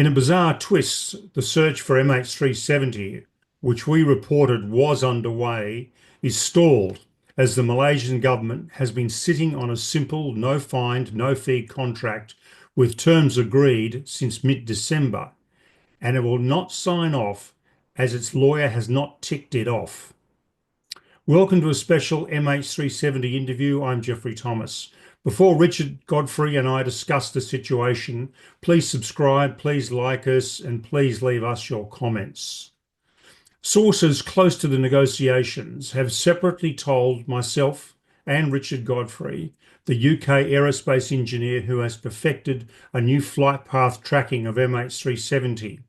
In a bizarre twist, the search for MH370, which we reported was underway, is stalled as the Malaysian government has been sitting on a simple no find, no fee contract with terms agreed since mid-December, and it will not sign off as its lawyer has not ticked it off. Welcome to a special MH370 interview. I'm Jeffrey Thomas. Before Richard Godfrey and I discuss the situation, please subscribe, please like us, and please leave us your comments. Sources close to the negotiations have separately told myself and Richard Godfrey, the UK aerospace engineer who has perfected a new flight path tracking of MH370,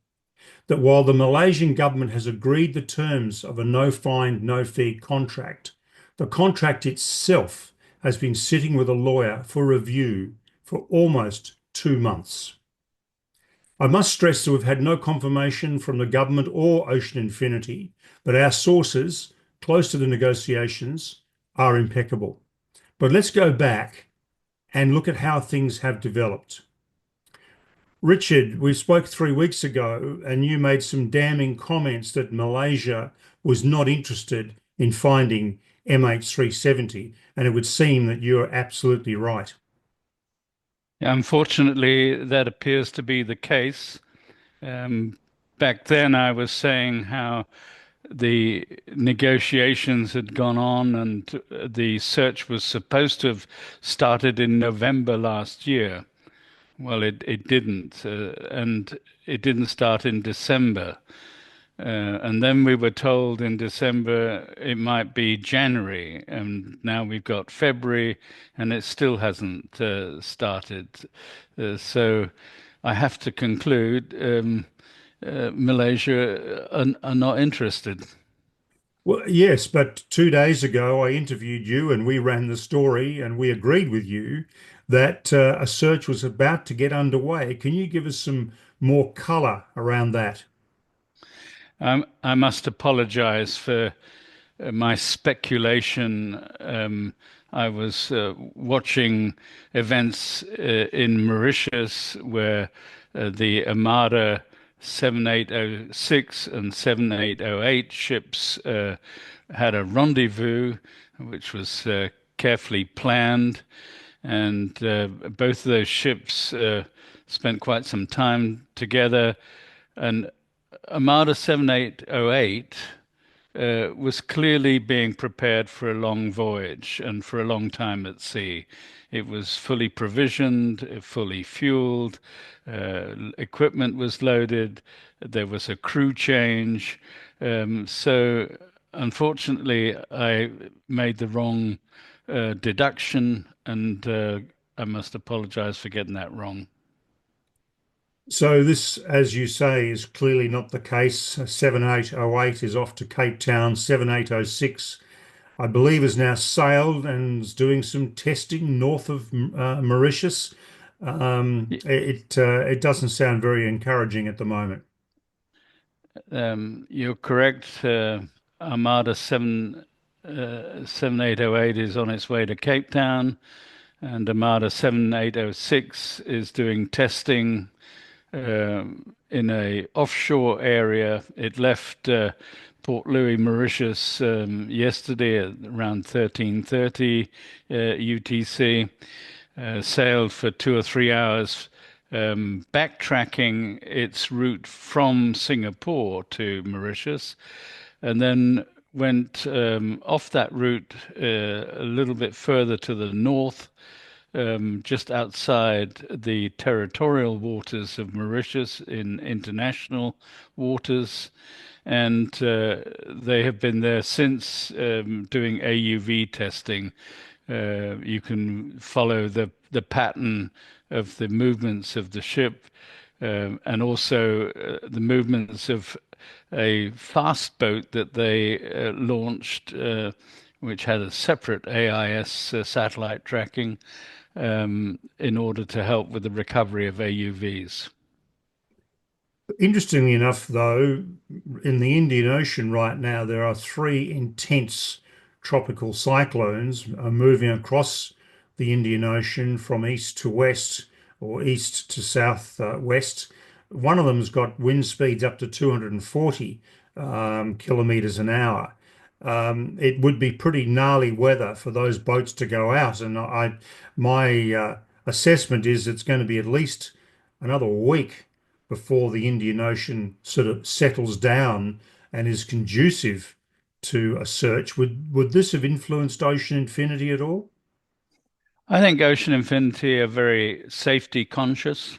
that while the Malaysian government has agreed the terms of a no find, no fee contract, the contract itself has been sitting with a lawyer for review for almost 2 months. I must stress that we've had no confirmation from the government or Ocean Infinity, but our sources close to the negotiations are impeccable. But let's go back and look at how things have developed. Richard, we spoke 3 weeks ago and you made some damning comments that Malaysia was not interested in finding MH370, and it would seem that you're absolutely right. Unfortunately, that appears to be the case. Um, Back then, I was saying how the negotiations had gone on and the search was supposed to have started in November last year. Well, it didn't, and it didn't start in December. And then we were told in December it might be January, and now we've got February, and it still hasn't started. So I have to conclude Malaysia are not interested. Well, yes, but 2 days ago I interviewed you and we ran the story and we agreed with you that a search was about to get underway. Can you give us some more color around that? I must apologize for my speculation. I was watching events in Mauritius where the Armada 7806 and 7808 ships had a rendezvous, which was carefully planned, and both of those ships spent quite some time together. And Armada 7808 was clearly being prepared for a long voyage and for a long time at sea. It was fully provisioned, fully fueled, equipment was loaded, there was a crew change. So, unfortunately, I made the wrong deduction, and I must apologize for getting that wrong. So this, as you say, is clearly not the case. 7808 is off to Cape Town. 7806, I believe, has now sailed and is doing some testing north of Mauritius. It doesn't sound very encouraging at the moment. You're correct. Armada 7808 is on its way to Cape Town, and Armada 7806 is doing testing in a offshore area. It left Port Louis, Mauritius yesterday at around 13:30 UTC. Sailed for 2 or 3 hours, backtracking its route from Singapore to Mauritius, and then went off that route a little bit further to the north, just outside the territorial waters of Mauritius in international waters. And they have been there since, doing AUV testing. You can follow the pattern of the movements of the ship, and also the movements of a fast boat that they launched, which had a separate AIS satellite tracking, in order to help with the recovery of AUVs. Interestingly enough, though, in the Indian Ocean right now, there are three intense tropical cyclones moving across the Indian Ocean from east to west or east to south west. one of them's got wind speeds up to 240 kilometers an hour. It would be pretty gnarly weather for those boats to go out, and my assessment is it's going to be at least another week before the Indian Ocean sort of settles down and is conducive to a search. Would this have influenced Ocean Infinity at all? I think Ocean Infinity are very safety conscious.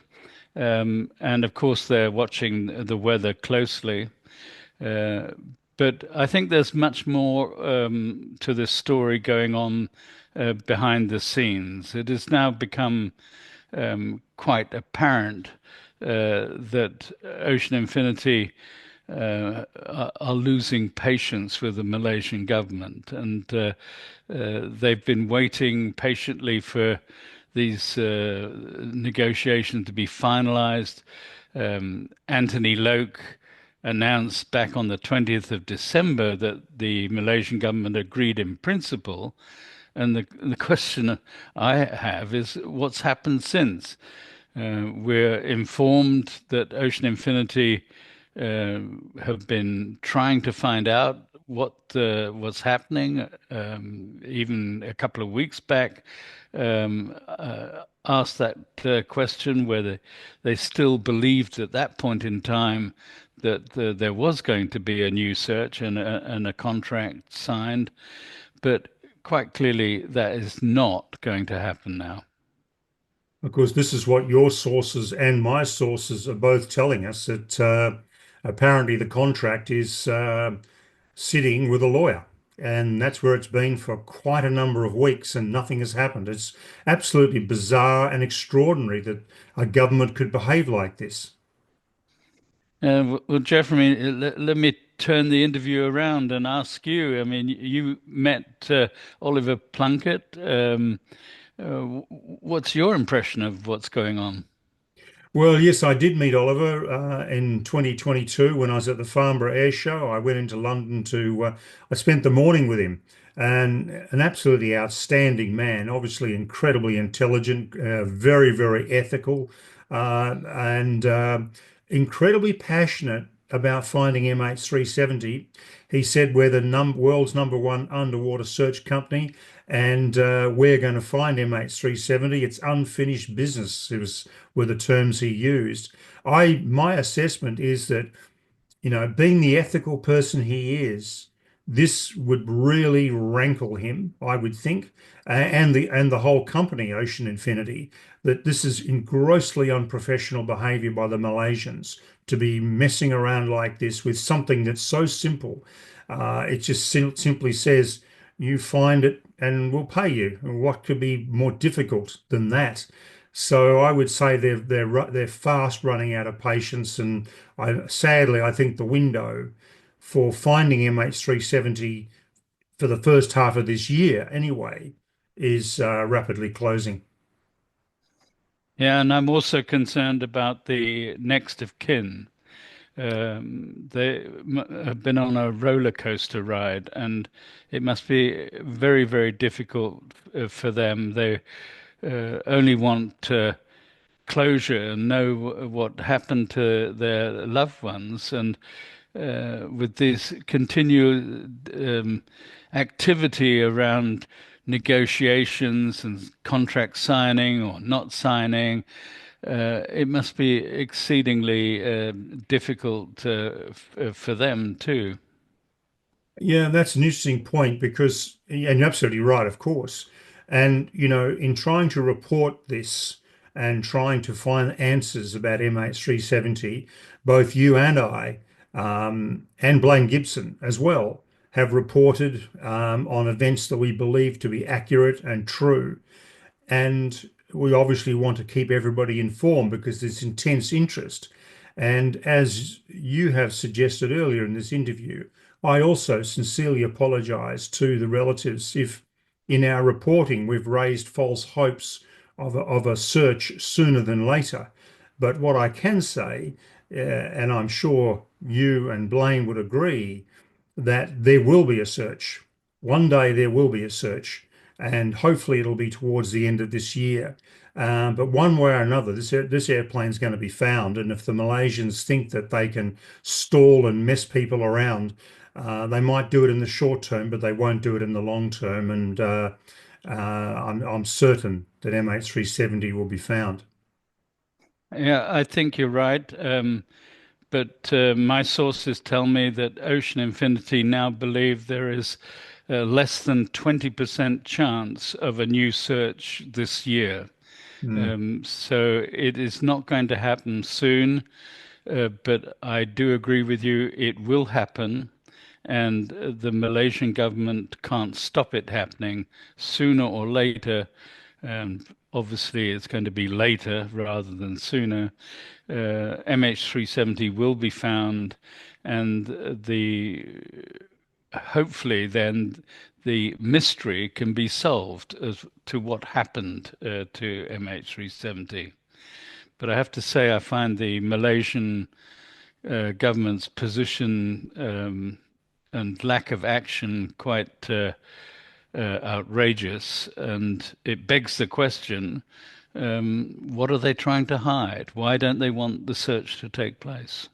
And of course, they're watching the weather closely. Uh, but I think there's much more to this story going on behind the scenes. It has now become quite apparent that Ocean Infinity are losing patience with the Malaysian government, and they've been waiting patiently for these negotiations to be finalized. Anthony Loke announced back on the 20th of December that the Malaysian government agreed in principle. And the question I have is what's happened since? We're informed that Ocean Infinity have been trying to find out what was happening. Even a couple of weeks back, asked that question whether they still believed at that point in time that there was going to be a new search and a contract signed, but quite clearly that is not going to happen now. Of course, this is what your sources and my sources are both telling us that apparently the contract is sitting with a lawyer. And that's where it's been for quite a number of weeks and nothing has happened. It's absolutely bizarre and extraordinary that a government could behave like this. Well, Jeff, I mean, let me turn the interview around and ask you. I mean, you met Oliver Plunkett. What's your impression of what's going on? Well, yes, I did meet Oliver in 2022 when I was at the Farnborough Air Show. I went into London I spent the morning with him, and an absolutely outstanding man, obviously incredibly intelligent, very, very ethical, and incredibly passionate about finding MH370. He said we're the world's number one underwater search company, and we're going to find MH370. It's unfinished business. Were the terms he used. My assessment is that, being the ethical person he is, this would really rankle him, I would think, and the whole company, Ocean Infinity, that this is in grossly unprofessional behavior by the Malaysians to be messing around like this with something that's so simple. It just simply says, you find it and we'll pay you. What could be more difficult than that? So I would say they're fast running out of patience, and sadly I think the window for finding MH370 for the first half of this year anyway is rapidly closing. Yeah, and I'm also concerned about the next of kin. They have been on a roller coaster ride, and it must be very, very difficult for them. They only want closure and know what happened to their loved ones. And with this continued activity around negotiations and contract signing or not signing, it must be exceedingly difficult for them too. Yeah, that's an interesting point because, and you're absolutely right, of course. And, in trying to report this and trying to find answers about MH370, both you and I, and Blaine Gibson as well, have reported on events that we believe to be accurate and true. And we obviously want to keep everybody informed because there's intense interest. And as you have suggested earlier in this interview, I also sincerely apologize to the relatives if in our reporting we've raised false hopes of a search sooner than later. But what I can say, and I'm sure you and Blaine would agree, that there will be a search. One day there will be a search. and hopefully it'll be towards the end of this year. But one way or another, this airplane is going to be found, and if the Malaysians think that they can stall and mess people around, they might do it in the short term, but they won't do it in the long term. And I'm certain that MH370 will be found. Yeah, I think you're right. But my sources tell me that Ocean Infinity now believe there is less than 20% chance of a new search this year. Mm. So it is not going to happen soon, but I do agree with you, it will happen. And the Malaysian government can't stop it happening sooner or later. And obviously, it's going to be later rather than sooner. MH370 will be found, and the hopefully then the mystery can be solved as to what happened to MH370. But I have to say, I find the Malaysian government's position and lack of action quite outrageous, and it begs the question, what are they trying to hide? Why don't they want the search to take place?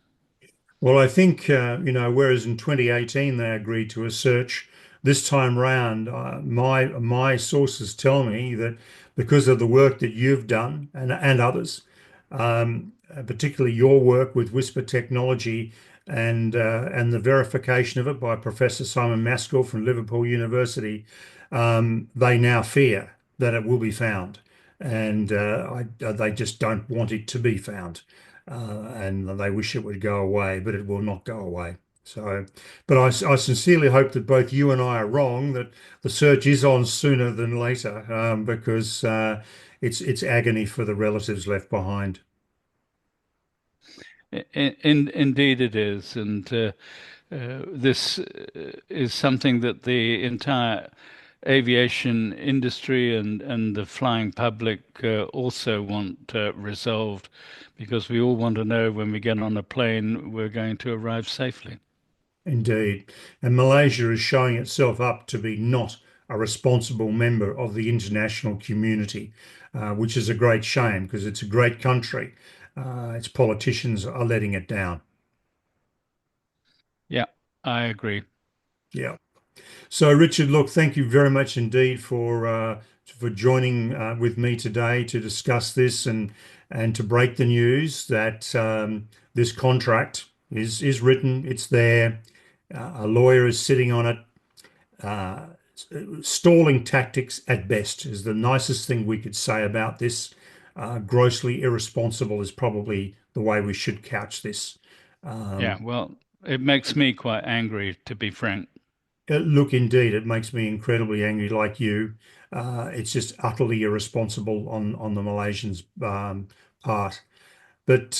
Well, I think, whereas in 2018 they agreed to a search, this time round, my sources tell me that because of the work that you've done and others, particularly your work with Whisper Technology and the verification of it by Professor Simon Maskell from Liverpool University, they now fear that it will be found, and they just don't want it to be found, and they wish it would go away, but it will not go away. So, but I sincerely hope that both you and I are wrong, that the search is on sooner than later, because it's agony for the relatives left behind. Indeed, it is, and this is something that the entire aviation industry and the flying public also want resolved, because we all want to know when we get on a plane we're going to arrive safely. Indeed. And Malaysia is showing itself up to be not a responsible member of the international community, which is a great shame because it's a great country. Its politicians are letting it down. Yeah, I agree. Yeah. So, Richard, look, thank you very much indeed for joining with me today to discuss this and to break the news that this contract is written, it's there. A lawyer is sitting on it. Uh, Stalling tactics at best is the nicest thing we could say about this. Grossly irresponsible is probably the way we should couch this. Yeah, Um, well, it makes me quite angry, to be frank. Look, indeed, it makes me incredibly angry, like you. It's just utterly irresponsible on the Malaysians' part. But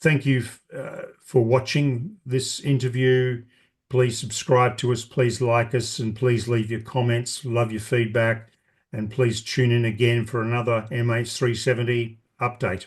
thank you for watching this interview. Please subscribe to us, please like us, and please leave your comments. Love your feedback. And please tune in again for another MH370 update.